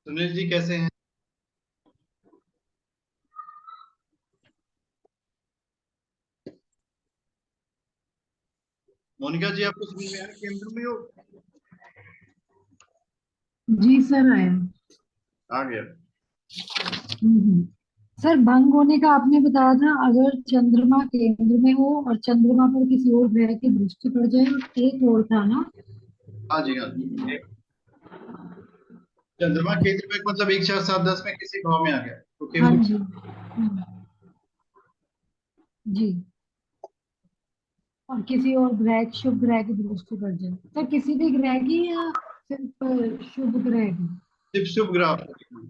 सुनील जी कैसे हैं? मोनिका जी आपको समझ में आ रहा है केंद्र में हो? जी सर आया। आ गया। हम्म। सर भंग होने का आपने बताया था, अगर चंद्रमा केंद्र में हो और चंद्रमा पर किसी और ग्रह की दृष्टि पड़ जाए, और एक और था ना। हाँ जी, हाँ जी। एक चंद्रमा केंद्र में मतलब 1 4 7 10 में किसी भाव में आ गया तो हाँ केंद्र। जी। जी। और किसी और ग्रह, शुभ ग्रह की दृष्टि पड़ जाए, तो किसी भी ग्रह की या सिर्फ शुभ ग्रह की? शुभ शुभ ग्रह आपको दिखना है।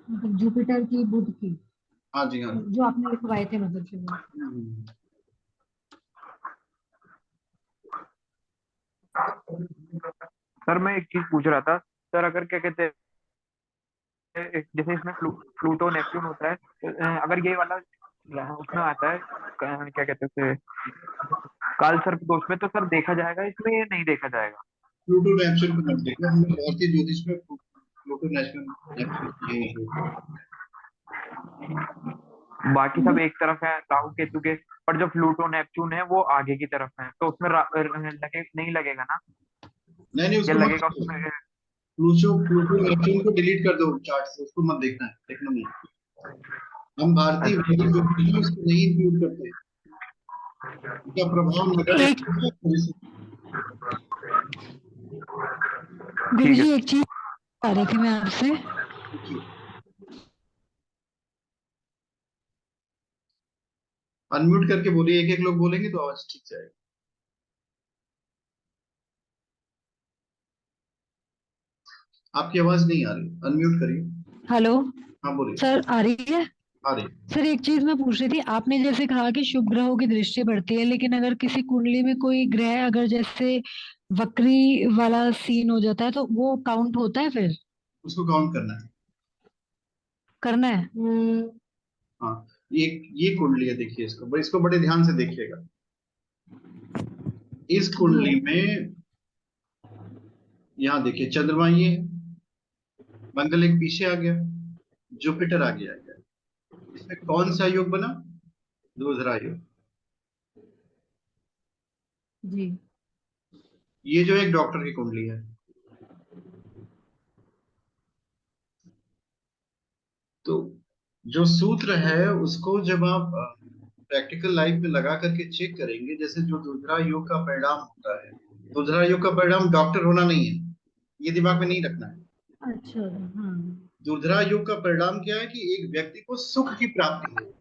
मतलब जुपिटर की, बुध की, हाँ जी, हाँ जी। जो आपने लिखवाए थे, मतलब शुभ। हम्म। सर मैं एक चीज पूछ रहा था। सर अगर क्या कहते हैं, जैसे इसमें प्लूटो नेपच्यून होता है, तो, अगर ये वाला उसमें आता है, क्या कहते हैं उसे, काल सर्प दोष में, तो सर देखा जाएगा इसमें या नहीं देखा जाएगा? प्लूटो नेपच्यून को मत देखना, हमें भारतीय ज्योतिष में प्लूटो नेपच्यून नेपच्यून नहीं है। बाकी सब एक तरफ है राहु केतु के, पर जो प्लूटो नेपच्यून है वो आगे की तरफ है, तो उसमें नहीं लगेगा ना? नहीं नहीं, या उसको मत लगेगा देखो। उसमें? प्लूटो प्लूटो नेपच्यून को डिलीट कर दो चार्ट से, उसको मत देखना है, देखना नहीं। हम भारतीय वैदिक ज्योतिष में इसको नहीं इंक्लूड करते। इसका प्रभाव नगर एक ठीक है। गुरुजी, एक चीज बता रही थी मैं आपसे। अनम्यूट करके बोलिए, एक एक लोग बोलेंगे तो आवाज ठीक जाएगी। आपकी आवाज नहीं आ रही, अनम्यूट करिए। हेलो। हाँ बोलिए। सर आ रही है? आ रही। सर एक चीज मैं पूछ रही थी, आपने जैसे कहा कि शुभ ग्रहों की दृष्टि पड़ती है, लेकिन अगर किसी कुंडली में कोई ग्रह अगर जैसे वक्री वाला सीन हो जाता है, तो वो काउंट होता है फिर? उसको काउंट करना है। करना है? हाँ, ये कुंडली है, देखिए इसको, इसको बड़े ध्यान से देखिएगा। इस जी। कुंडली में यहाँ देखिए, चंद्रमा ये है, मंगल एक पीछे आ गया, जुपिटर आगे आ गया। इसमें कौन सा योग बना? ध्रुधरा योग। जी। ये जो एक डॉक्टर की कुंडली है, तो जो सूत्र है उसको जब आप प्रैक्टिकल लाइफ में लगा करके चेक करेंगे, जैसे जो ध्रुधरा योग का परिणाम होता है, ध्रुधरा योग का परिणाम डॉक्टर होना नहीं है, ये दिमाग में नहीं रखना है। अच्छा। हाँ। दुर्धरा योग का परिणाम क्या है कि एक व्यक्ति को सुख की प्राप्ति हो,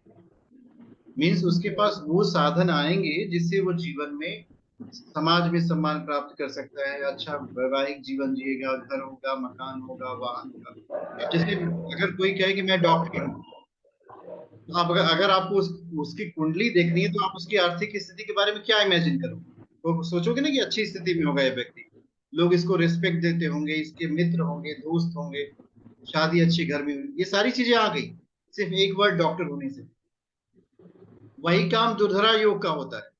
मीन्स उसके पास वो साधन आएंगे जिससे वो जीवन में समाज में सम्मान प्राप्त कर सकता है, अच्छा वैवाहिक जीवन जिएगा, घर होगा, मकान होगा, वाहन होगा। अब जैसे अगर कोई कहे कि मैं डॉक्टर हूँ, तो आप अगर आपको उसकी कुंडली देखनी है तो आप उसकी आर्थिक स्थिति के बारे में क्या इमेजिन करोगे? तो सोचोगे ना कि अच्छी स्थिति में होगा ये व्यक्ति, लोग इसको रिस्पेक्ट देते होंगे, इसके मित्र होंगे, दोस्त होंगे, शादी अच्छी घर में हुई, ये सारी चीजें आ गई सिर्फ एक वर्ड डॉक्टर होने से। वही काम दुर्धरा योग का होता है।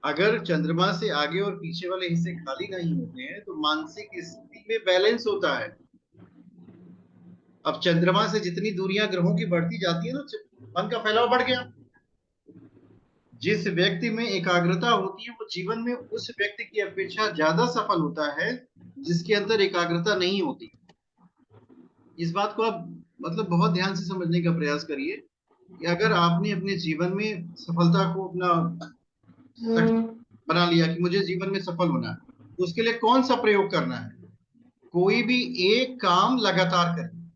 अगर चंद्रमा से आगे और पीछे वाले हिस्से खाली नहीं होते हैं तो मानसिक स्थिति में बैलेंस होता है। अब चंद्रमा से जितनी दूरियां ग्रहों की बढ़ती जाती है ना, मन का फैलाव बढ़ गया। जिस व्यक्ति में एकाग्रता होती है वो जीवन में उस व्यक्ति की अपेक्षा ज्यादा सफल होता है, जिसके अंदर एकाग्रता नहीं होती। इस बात को आप मतलब बहुत ध्यान से समझने का प्रयास करिए कि अगर आपने अपने जीवन में सफलता को अपना बना लिया कि मुझे जीवन में सफल होना है, तो उसके लिए कौन सा प्रयोग करना है? कोई भी एक काम लगातार करें,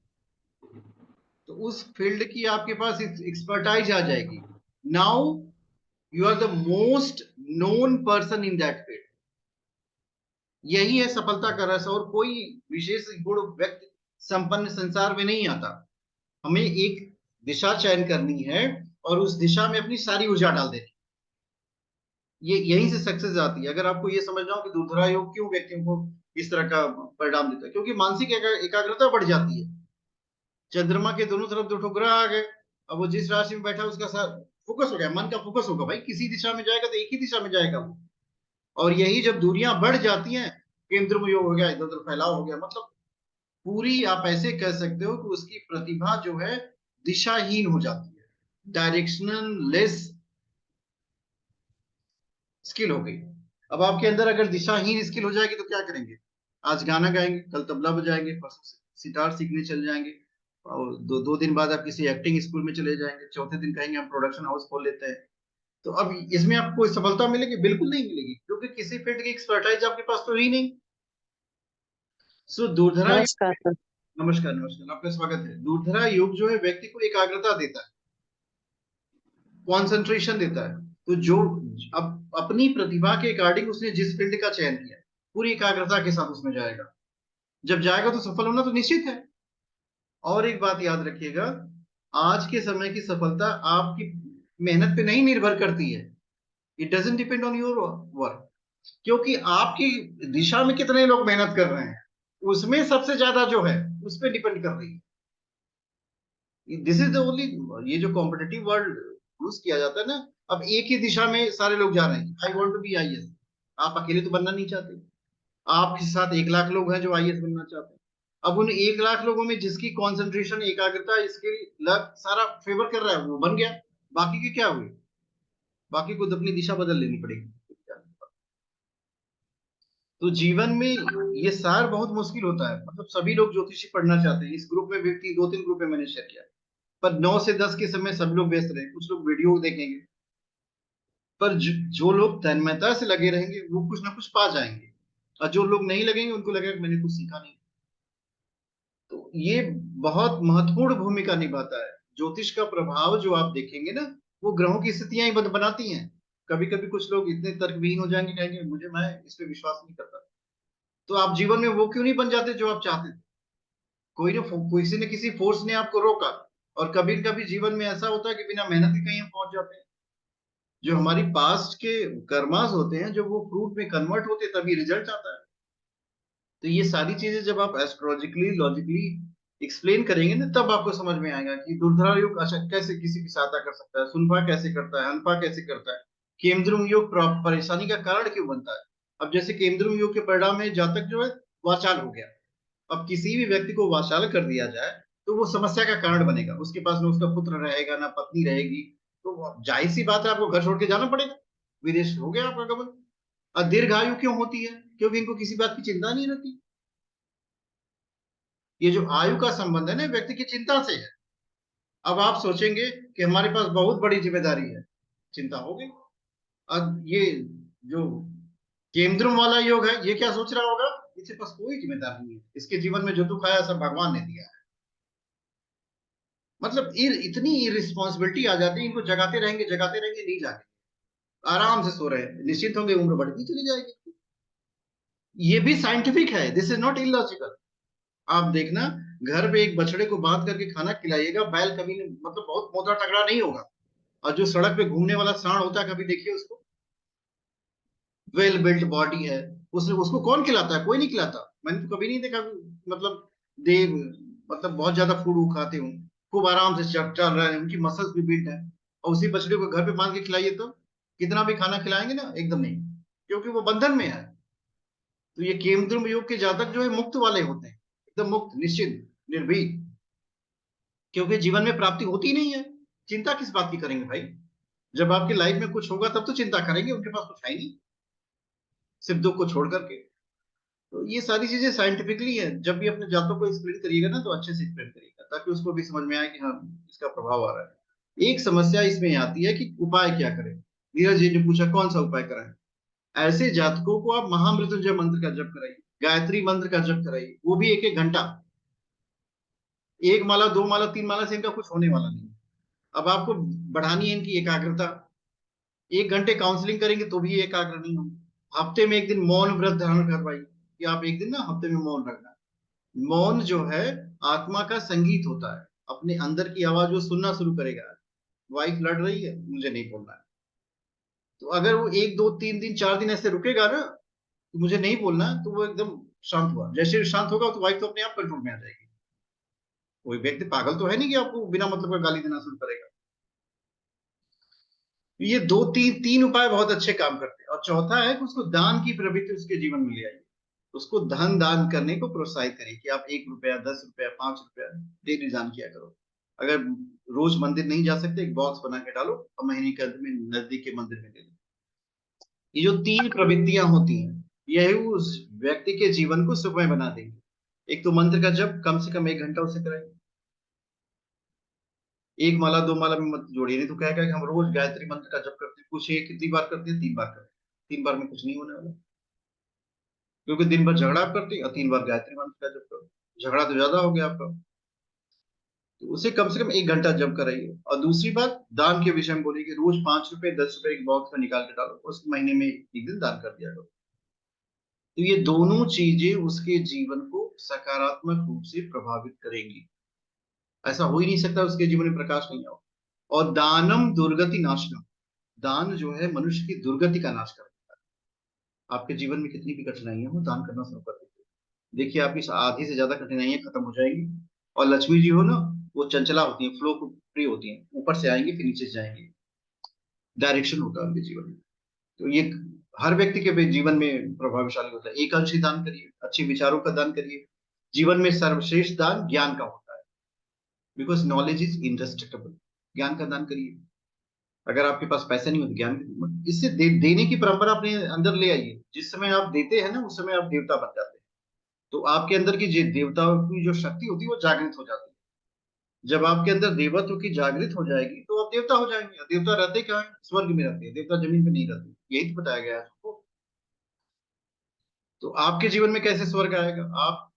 तो उस फील्ड की आपके पास एक्सपर्टाइज आ जाएगी। Now you are the most known person in that field. यही है सफलता का रस, और कोई विशेष गुण व्यक्ति संपन्न संसार में नहीं आता। हमें एक दिशा चयन करनी है और उस दिशा में अपनी सारी ऊर्जा डाल देनी। ये यहीं से सक्सेस आती है। अगर आपको ये समझना हो कि दुर्धरा योग क्यों व्यक्तियों को इस तरह का परिणाम देता है, क्योंकि मानसिक एकाग्रता बढ़ जाती है। चंद्रमा के दोनों तरफ दो ठुकरा आ गए, अब वो जिस राशि में बैठा उसका फोकस हो गया, मन का फोकस होगा भाई, किसी दिशा में जाएगा तो एक ही दिशा में जाएगा वो। और यही जब दूरियां बढ़ जाती हैं केंद्र में योग हो गया, इधर उधर फैलाव हो गया, मतलब पूरी आप ऐसे कह सकते हो कि उसकी प्रतिभा जो है दिशाहीन हो जाती है, डायरेक्शनल लेस स्किल हो गई। अब आपके अंदर अगर दिशाहीन स्किल हो जाएगी तो क्या करेंगे? आज गाना गाएंगे, कल तबला बजाएंगे, परसों सितार सीखने चल जाएंगे, और दो दिन बाद आप किसी एक्टिंग स्कूल में चले जाएंगे, चौथे दिन कहेंगे हम प्रोडक्शन हाउस खोल लेते हैं। तो अब इसमें आपको कोई सफलता मिलेगी? बिल्कुल नहीं मिलेगी, क्योंकि किसी फील्ड की एक्सपर्टाइज आपके पास तो ही नहीं। सो दूरधरा नमस्कार सर। नमस्कार नमस्कार, आपका स्वागत है। दूरधरा योग जो है व्यक्ति को एकाग्रता देता है, कॉन्सेंट्रेशन देता है। तो जो अब अपनी प्रतिभा के अकॉर्डिंग उसने जिस फील्ड का चयन किया, पूरी एकाग्रता के साथ उसमें जाएगा। जब जाएगा तो सफल होना तो निश्चित है। और एक बात याद रखिएगा, आज के समय की सफलता आपकी मेहनत पे नहीं निर्भर करती है। It doesn't depend on your work, क्योंकि आपकी दिशा में कितने लोग मेहनत कर रहे हैं उसमें सबसे ज्यादा जो है उस पर डिपेंड कर रही है। दिस इज द ओनली, ये जो कॉम्पिटिटिव वर्ल्ड यूज किया जाता है ना, अब एक ही दिशा में सारे लोग जा रहे हैं, I want to be IAS. आप अकेले तो बनना नहीं चाहते, आपके साथ 1 लाख लोग हैं जो आईएएस बनना चाहते हैं। अब उन 1 लाख लोगों में जिसकी कंसंट्रेशन, एकाग्रता, स्किल, लक सारा फेवर कर रहा है वो बन गया, बाकी के क्या हुए? बाकी को तो अपनी दिशा बदल लेनी पड़ेगी। तो जीवन में ये सार बहुत मुश्किल होता है, मतलब सभी लोग ज्योतिषी पढ़ना चाहते हैं। इस ग्रुप में व्यक्ति 2-3 ग्रुप में मैंने शेयर किया, पर 9 से 10 के समय सब लोग व्यस्त रहे, कुछ लोग वीडियो देखेंगे, पर जो लोग तन्मयता से लगे रहेंगे वो कुछ ना कुछ पा जाएंगे, और जो लोग नहीं लगेंगे उनको लगेगा कि मैंने कुछ सीखा नहीं। तो ये बहुत महत्वपूर्ण भूमिका निभाता है। ज्योतिष का प्रभाव जो आप देखेंगे ना, वो ग्रहों की स्थितियां ही बनाती हैं। कभी कभी कुछ लोग इतने तर्कविहीन हो जाएंगे, कहेंगे मैं इस पे विश्वास नहीं करता। तो आप जीवन में वो क्यों नहीं बन जाते जो आप चाहते थे? कोई ना किसी न किसी फोर्स ने आपको रोका। और कभी कभी जीवन में ऐसा होता है कि बिना मेहनत के कहीं हम पहुंच जाते हैं। जो हमारी पास्ट के कर्मास होते हैं, जब वो फ्रूट में कन्वर्ट होते हैं तभी रिजल्ट आता है। तो ये सारी चीजें जब आप एस्ट्रोलॉजिकली लॉजिकली एक्सप्लेन करेंगे ना, तब आपको समझ में आएगा कि दुर्धरा योग अच्छा कैसे किसी की सहायता कर सकता है, सुनफा कैसे करता है, अनफा कैसे करता है, केमद्रुम योग परेशानी का कारण क्यों बनता है। अब जैसे केमद्रुम योग के परिणाम में जातक जो है वाचाल हो गया, अब किसी भी व्यक्ति को वाचाल कर दिया जाए तो वो समस्या का कारण बनेगा। उसके पास ना उसका पुत्र रहेगा ना पत्नी रहेगी, तो जाहिर सी बात है आपको घर छोड़ के जाना पड़ेगा, विदेश हो गया आपका गमन। और दीर्घायु क्यों होती है? क्योंकि इनको किसी बात की चिंता नहीं रहती। ये जो आयु का संबंध है ना, व्यक्ति की चिंता से है। अब आप सोचेंगे कि हमारे पास बहुत बड़ी जिम्मेदारी है, चिंता हो गई। अब ये जो केमद्रुम वाला योग है, ये क्या सोच रहा होगा? इसके पास कोई जिम्मेदारी नहीं है, इसके जीवन में जो दुख आया सब भगवान ने दिया है। मतलब इतनी इरिस्पॉन्सिबिलिटी आ जाती है, इनको जगाते रहेंगे नहीं जागे, आराम से सो रहे हैं, निश्चित होंगे, उम्र बढ़ती चली जाएगी। ये भी साइंटिफिक है, दिस इज नॉट इलॉजिकल। आप देखना, घर पे एक बछड़े को बांध करके खाना खिलाइएगा, बैल कभी मतलब बहुत मोटा तगड़ा नहीं होगा। और जो सड़क पे घूमने वाला सांड होता है, कभी देखिए उसको, वेल बिल्ट बॉडी है, उसको कौन खिलाता है? कोई नहीं खिलाता। मैंने तो कभी नहीं देखा, मतलब दे मतलब बहुत ज्यादा फूड वो खाते हो, खूब आराम से चल रहे हैं, उनकी मसल्स भी बिल्ट है। और उसी बछड़े को घर पे बांध के खिलाइए तो कितना भी खाना खिलाएंगे ना, एकदम नहीं, क्योंकि वो बंधन में है। तो ये केमद्रुम योग के जातक जो है मुक्त वाले होते हैं, एकदम मुक्त, निश्चित, निर्भीक, क्योंकि जीवन में प्राप्ति होती नहीं है। चिंता किस बात की करेंगे भाई? जब आपकी लाइफ में कुछ होगा तब तो चिंता करेंगे, उनके पास कुछ है नहीं सिर्फ दुख को छोड़ करके। तो ये सारी चीजें साइंटिफिकली है। जब भी अपने जातों को एक्सप्लेन करिएगा ना, तो अच्छे से एक्सप्लेन करिएगा, ताकि उसको भी समझ में आए कि हाँ इसका प्रभाव आ रहा है। एक समस्या इसमें आती है कि उपाय क्या करें। नीरज जी ने पूछा कौन सा उपाय कराएं। ऐसे जातकों को आप महामृत्युंजय मंत्र का जप कराइए, गायत्री मंत्र का जप कराइए, वो भी 1-1 घंटा। 1 माला 2 माला 3 माला से इनका कुछ होने वाला नहीं। अब आपको बढ़ानी है इनकी एकाग्रता, 1 घंटे काउंसलिंग करेंगे तो भी एकाग्र नहीं होंगे। हफ्ते में 1 दिन मौन व्रत धारण करवाइए, कि आप 1 दिन ना हफ्ते में मौन रखना। मौन जो है आत्मा का संगीत होता है, अपने अंदर की आवाज वो सुनना शुरू करेगा। वाइफ लड़ रही है, मुझे नहीं बोलना है, तो अगर वो 1 2 3 दिन 4 दिन ऐसे रुकेगा ना, तो मुझे नहीं बोलना, तो वो एकदम शांत हुआ। जैसे शांत होगा तो वाइफ तो अपने आप कंट्रोल में आ जाएगी। कोई व्यक्ति पागल तो है नहीं कि आपको बिना मतलब का गाली देना शुरू करेगा। ये 2 3 3 उपाय बहुत अच्छे काम करते हैं। और चौथा है कि उसको दान की प्रवृत्ति उसके जीवन में ले आइए। उसको धन दान करने को प्रोत्साहित करिए कि आप 1 रुपया, 10 रुपया, 5 रुपया डेली दान किया करो। अगर रोज मंदिर नहीं जा सकते, एक बॉक्स बना के डालो और महीने के अंत में नजदीक के मंदिर में दे दो। ये जो 3 प्रवृत्तियां होती हैं, यही उस व्यक्ति के जीवन को सुखमय बना देंगे। एक तो मंत्र का जप कम से कम 1 घंटा उसे कराइए। 1 माला 2 माला में मत जोड़िए, नहीं तो क्या कि हम रोज गायत्री मंत्र का जप करते हैं। पूछिए कितनी बार करते हैं? 3 बार करते हैं। 3 बार में कुछ नहीं होने वाला, क्योंकि दिन भर झगड़ा आप करते हैं और 3 बार गायत्री मंत्र का जप करो, झगड़ा तो ज्यादा हो गया आपका। तो उसे कम से कम 1 घंटा जप कराइए। और दूसरी बात, दान के विषय में बोलिए कि रोज 5 रुपए 10 रुपए एक बॉक्स में निकाल के डालो, उस महीने में एक दिन दान कर दिया करो। तो ये दोनों चीजें उसके जीवन को सकारात्मक रूप से प्रभावित करेंगी। ऐसा हो ही नहीं सकता उसके जीवन में प्रकाश नहीं आओ। और दानम दुर्गति नाशनम, दान जो है मनुष्य की दुर्गति का नाश करता है। आपके जीवन में कितनी भी कठिनाइयां हो, दान करना शुरू कर दीजिए। देखिए आपकी आधी से ज्यादा कठिनाइयां खत्म हो जाएंगी। और लक्ष्मी जी हो ना, वो चंचला होती है, फ्लो फ्री होती है, ऊपर से आएंगी फिर नीचे से जाएंगी, डायरेक्शन होता है उनके जीवन में। तो ये हर व्यक्ति के जीवन में प्रभावशाली होता है। एक अंश ही दान करिए, अच्छे विचारों का दान करिए। जीवन में सर्वश्रेष्ठ दान ज्ञान का होता है, बिकॉज नॉलेज इज इंडेस्ट्रक्टेबल। ज्ञान का दान करिए। अगर आपके पास पैसे नहीं हो तो ज्ञान, इससे देने की परंपरा अपने अंदर ले आइए। जिस समय आप देते हैं ना, उस समय आप देवता बन जाते हैं। तो आपके अंदर की जो देवताओं की जो शक्ति होती है वो जागृत हो जाती है। जब आपके अंदर देवत्व की जागृत हो जाएगी तो आप देवता हो जाएंगे। देवता रहते कहाँ है? स्वर्ग में रहते हैं। देवता जमीन पे नहीं रहते, यही तो बताया गया है आपको। तो आपके जीवन में कैसे स्वर्ग आएगा? आप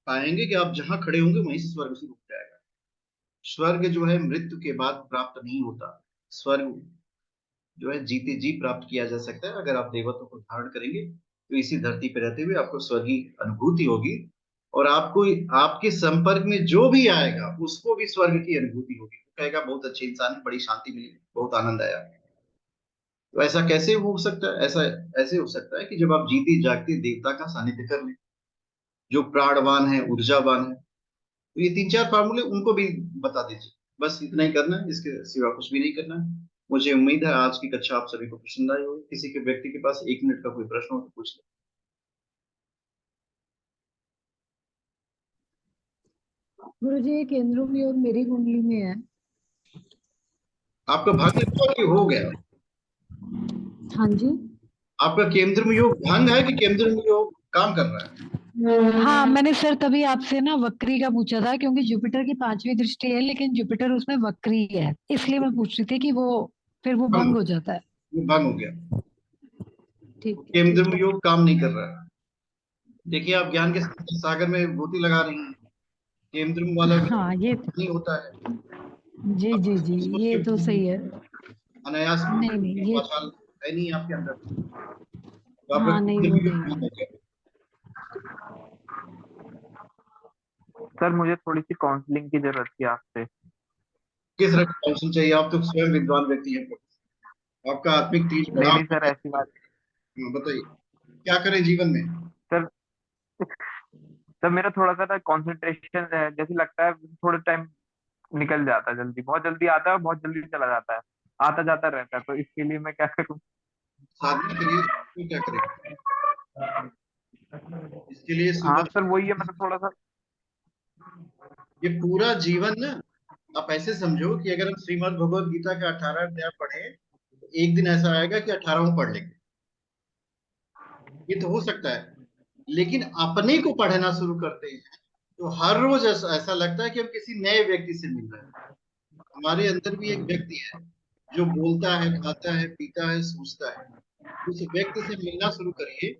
पाएंगे कि आप जहां खड़े होंगे वहीं से स्वर्ग शुरू हो जाएगा। स्वर्ग जो है मृत्यु के बाद प्राप्त नहीं होता। स्वर्ग जो है जीते जी प्राप्त किया जा सकता है। अगर आप देवत्व को धारण करेंगे तो इसी धरती पर रहते हुए आपको स्वर्गीय अनुभूति होगी। और आपको आपके संपर्क में जो भी आएगा उसको भी स्वर्ग की अनुभूति होगी। वो कहेगा बहुत अच्छे इंसान है, बड़ी शांति मिली, बहुत आनंद आया। तो ऐसा कैसे हो सकता है? ऐसा ऐसे हो सकता है कि जब आप जीते जागते देवता का सानिध्य कर लें, जो प्राणवान है, ऊर्जावान है। तो ये 3-4 फार्मूले उनको भी बता दीजिए। बस इतना ही करना है, इसके सिवा कुछ भी नहीं करना है। मुझे उम्मीद है आज की कक्षा आप सभी को पसंद आई होगी। किसी के व्यक्ति के पास 1 मिनट का कोई प्रश्न हो तो पूछ ले। गुरुजी ये केंद्र में और मेरी कुंडली में है। आपका भाग्य हुआ कि हो गया? हाँ जी। आपका केंद्र में योग भंग है कि केंद्र में योग काम कर रहा है? हाँ मैंने सर तभी आपसे ना वक्री का पूछा था, क्योंकि जुपिटर की 5वीं दृष्टि है लेकिन जुपिटर उसमें वक्री है, इसलिए मैं पूछ रही थी कि वो फिर वो भंग हो जाता है। वो भंग हो गया। ठीक केंद्र में है। योग काम नहीं कर रहा है। देखिए आप ज्ञान के सागर में गोती लगा रही हैं। केंद्र में वाला हाँ ये नहीं होता है। जी आप जी जी, सोच सोच ये के तो सही है। अनायास नहीं नहीं ये कौशल है नहीं आपके अंदर। तो आपका हाँ नहीं केंद्र वो में योग नहीं भंग है। हो गया। सर मुझे थोड़ी सी काउंसलिंग की जरूरत थी आपसे। किस तरह का काउंसिल चाहिए? आप तो स्वयं विद्वान व्यक्ति हैं। आपका आत्मिक तेज नहीं बढ़ा। नहीं सर, ऐसी बात। हाँ, बताइए क्या करें जीवन में? सर सर मेरा थोड़ा सा ना कंसंट्रेशन जैसे लगता है, थोड़ा टाइम निकल जाता है, जल्दी बहुत जल्दी आता है और बहुत जल्दी चला जाता है, आता जाता रहता है, तो इसके लिए मैं क्या करूँ? साधना करिए तो क्या करें? इसके लिए हाँ सुबह, सर वही है, मतलब थोड़ा सा। ये पूरा जीवन ना, आप ऐसे समझो कि अगर हम श्रीमद् भगवद गीता का 18 अध्याय पढ़े तो एक दिन ऐसा आएगा कि 18वां पढ़ लेंगे। ये तो हो सकता है। लेकिन अपने को पढ़ना शुरू करते हैं तो हर रोज ऐसा लगता है कि हम किसी नए व्यक्ति से मिल रहे हैं। हमारे अंदर भी एक व्यक्ति है जो बोलता है, खाता है, पीता है, सोचता है। उस व्यक्ति से मिलना शुरू करिए।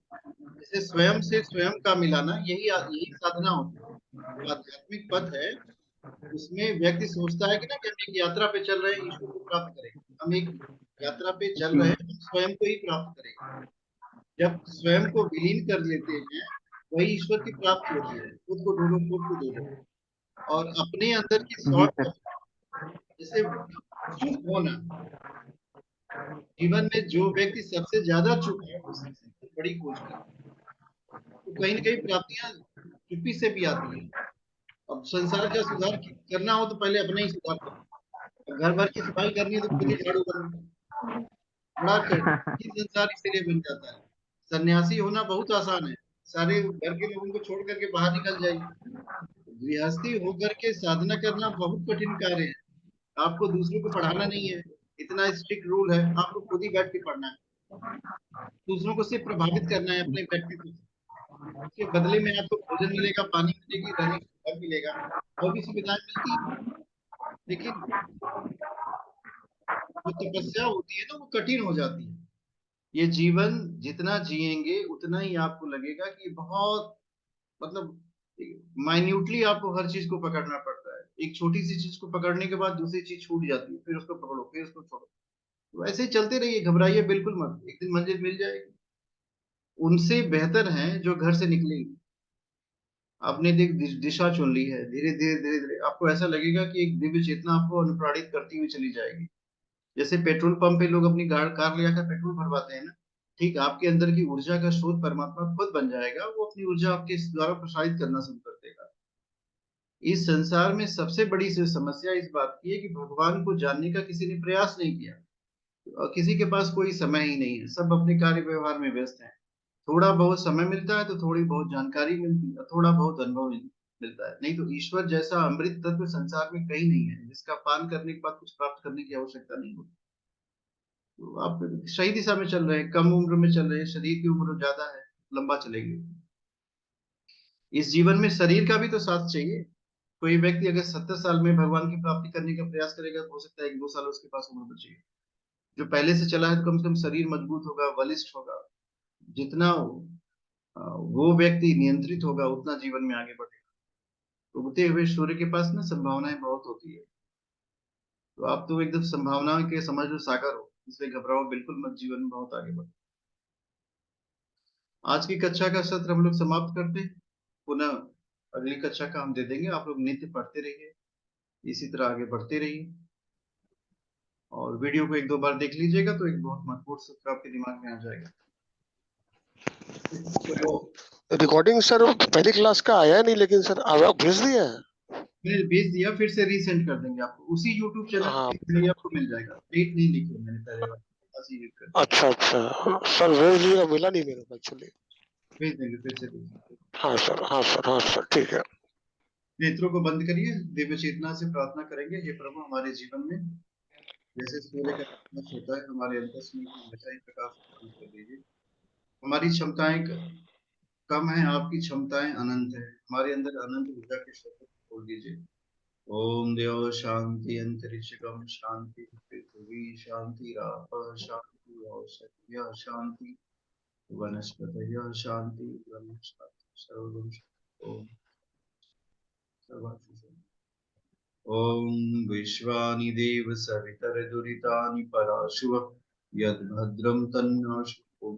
जैसे स्वयं से स्वयं का मिलाना, यही यही साधना होती है। जो आध्यात्मिक पथ है उसमें व्यक्ति सोचता है कि ना कि हम एक यात्रा पे चल रहे हैं, ईश्वर को प्राप्त करेंगे। हम एक यात्रा पे चल रहे जी। हैं, हम स्वयं को ही प्राप्त करेंगे। जब स्वयं को विलीन कर लेते हैं वही ईश्वर की प्राप्ति होती है। खुद को ढूंढो, खुद को ढूंढो। और अपने अंदर की जी शॉर्ट, सर। जैसे चुप होना। जीवन में जो व्यक्ति सबसे ज्यादा चुप है उसकी बड़ी खोज की। तो कहीं ना कहीं प्राप्तियां चुप्पी से भी आती है। अब संसार का सुधार करना हो तो पहले अपना ही सुधार करो। अब घर भर की सफाई करनी है तो खुद ही झाड़ू करो। बड़ा कठिन संसार इसीलिए बन जाता है। सन्यासी होना बहुत आसान है, सारे घर के लोगों को छोड़ करके बाहर निकल जाइए। गृहस्थी होकर के साधना करना बहुत कठिन कार्य है। आपको दूसरों को पढ़ाना नहीं है, इतना स्ट्रिक्ट रूल है, आपको खुद ही बैठ के पढ़ना है। दूसरों को सिर्फ प्रभावित करना है अपने व्यक्तित्व से। उसके बदले में आपको भोजन मिलेगा, पानी मिलेगी, रहने का घर मिलेगा, और भी सुविधाएं मिलती हैं। लेकिन जो तपस्या होती है ना, वो कठिन हो जाती है। ये जीवन जितना जिएंगे उतना ही आपको लगेगा कि बहुत, मतलब माइन्यूटली आपको हर चीज को पकड़ना पड़ता है। एक छोटी सी चीज को पकड़ने के बाद दूसरी चीज छूट जाती है, फिर उसको पकड़ो, फिर उसको छोड़ो। तो ऐसे ही चलते रहिए, घबराइए बिल्कुल मत, एक दिन मंजिल मिल जाएगी। उनसे बेहतर हैं जो घर से निकलेंगे। आपने दिशा चुन ली है, धीरे धीरे धीरे धीरे आपको ऐसा लगेगा कि एक दिव्य चेतना आपको अनुप्राणित करती हुई चली जाएगी। जैसे पेट्रोल पंप पे लोग अपनी कार ले आकर पेट्रोल भरवाते हैं ना, ठीक आपके अंदर की ऊर्जा का स्रोत परमात्मा खुद बन जाएगा। वो अपनी ऊर्जा आपके द्वारा प्रसारित करना शुरू कर देगा। इस संसार में सबसे बड़ी समस्या इस बात की है कि भगवान को जानने का किसी ने प्रयास नहीं किया, और किसी के पास कोई समय ही नहीं है, सब अपने कार्य व्यवहार में व्यस्त हैं। थोड़ा बहुत समय मिलता है तो थोड़ी बहुत जानकारी मिलती है, थोड़ा बहुत अनुभव मिलता है, नहीं तो ईश्वर जैसा अमृत तत्व संसार में कहीं नहीं है जिसका पान करने के बाद कुछ प्राप्त करने की आवश्यकता नहीं होती। तो आप सही दिशा में चल रहे हैं, कम उम्र में चल रहे हैं, शरीर की उम्र ज्यादा है, लंबा चलेंगे। इस जीवन में शरीर का भी तो साथ चाहिए। कोई व्यक्ति अगर 70 साल में भगवान की प्राप्ति करने का प्रयास करेगा तो हो सकता है 1-2 साल उसके पास उम्र बचेगी। जो पहले से चला है तो कम से कम शरीर मजबूत होगा, बलिष्ठ होगा। जितना वो व्यक्ति नियंत्रित होगा उतना जीवन में आगे बढ़ेगा। उगते हुए सूर्य के पास ना संभावनाएं बहुत होती है। तो आप तो एकदम संभावनाओं के समझ लो सागर हो, इसलिए घबराओ बिल्कुल मत, जीवन में बहुत आगे बढ़ो। आज की कक्षा का सत्र हम लोग समाप्त करते हैं। पुनः अगली कक्षा का हम दे देंगे। आप लोग नित्य पढ़ते रहिए, इसी तरह आगे बढ़ते रहिए, और वीडियो को 1-2 बार देख लीजिएगा तो एक बहुत महत्वपूर्ण सूत्र आपके दिमाग में आ जाएगा। तो रिकॉर्डिंग सर पहली क्लास का आया नहीं, लेकिन सर आप भेज दिया है? मैंने भेज दिया, फिर से रीसेंड कर देंगे आपको, उसी यूट्यूब चैनल हाँ। पे आपको मिल जाएगा। डेट नहीं लिखी मैंने पहले बार, ऐसे ही कर अच्छा सर भेज दिया, मिला नहीं मेरे को एक्चुअली। भेज देंगे, फिर से भेज देंगे। हाँ सर ठीक है। नेत्रों को बंद करिए, दिव्य चेतना से प्रार्थना करेंगे। हे प्रभु, हमारे जीवन में जैसे सूर्य का प्रकाश होता है, हमारे अंतस में हमेशा ही प्रकाश उत्पन्न कर दीजिए। हमारी क्षमताएं कम है, आपकी क्षमताएं अनंत है। हमारे अंदर अनंत ऊर्जा के स्रोत को खोल दीजिए। ओम देव शांति अंतरिक्षकम शांति पृथ्वी शांति राप शांति औषधय शांति वनस्पतय शांति ब्रह्म शांति सर्वम शांति। ओम सर्वार्थी ओम विश्वानि देव सवितर दुरितानि पराशुव यद्भद्रं तन्नाशु। ओम